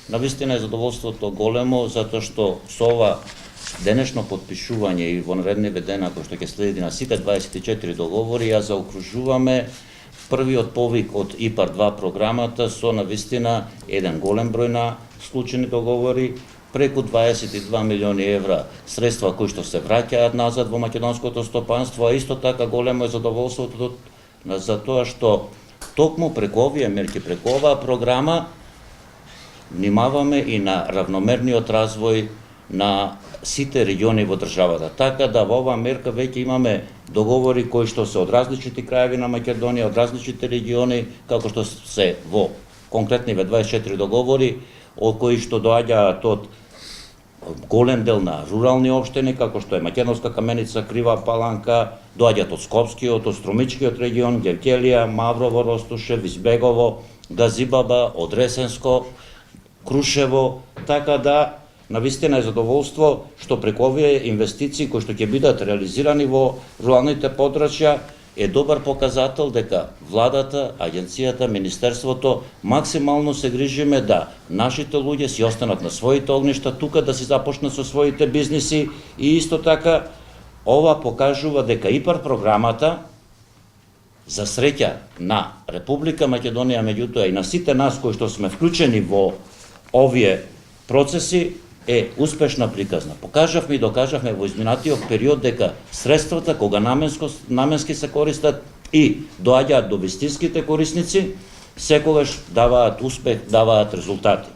Навистина е задоволството големо, затоа што со ова денешно подпишување и во наредни дена кои што ќе следи на сите 24 договори, ја заокружуваме првиот повик од ИПАР-2 програмата со навистина еден голем број на склучени договори, преку 22 милиони евра средства кои што се враќаат назад во македонското стопанство, а исто така големо е задоволството за тоа што токму преку овие мерки, преку оваа програма, внимаваме и на равномерниот развој на сите региони во државата. Така да во оваа мерка веќе имаме договори кои што се од различити краеви на Македонија, од различити региони, како што се во конкретни 24 договори, од кои што доаѓаат од голем дел на рурални општини, како што е Македонска Каменица, Крива Паланка, доаѓаат од Скопскиот, од Струмичкиот регион, Гевкелија, Маврово, Ростушев, Избегово, Газибаба, од Ресенско, Крушево, така да навистина е задоволство што преку овие инвестиции кои што ќе бидат реализирани во руралните подрачја е добар показател дека владата, агенцијата, министерството максимално се грижиме да нашите луѓе си останат на своите огништа тука, да си започнат со своите бизниси и исто така ова покажува дека ИПАР програмата за среќа на Република Македонија, меѓутоа и на сите нас кои што сме вклучени во овие процеси е успешна приказна. Покажавме и докажавме во изминатиот период дека средствата кога наменски се користат и доаѓаат до вистинските корисници, секогаш даваат успех, даваат резултати.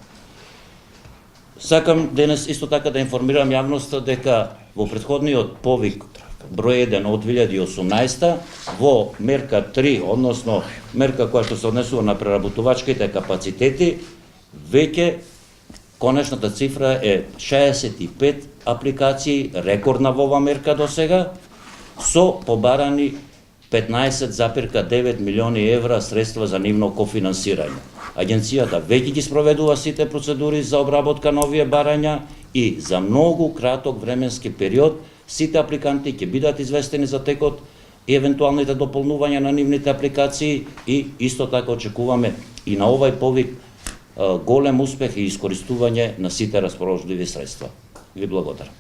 Сакам денес исто така да информирам јавноста дека во претходниот повик број 1 од 2018 во мерка 3, односно мерка која што се однесува на преработувачките капацитети, веќе конечната цифра е 65 апликации, рекордна во оваа мерка до сега, со побарани 15,9 милиони евра средства за нивно кофинансирање. Агенцијата веќе ги спроведува сите процедури за обработка на овие барања и за многу краток временски период сите апликанти ќе бидат известени за текот и евентуалните дополнувања на нивните апликации и исто така очекуваме и на овај повик голем успех и искористување на сите расположливи средства. Ви благодарам.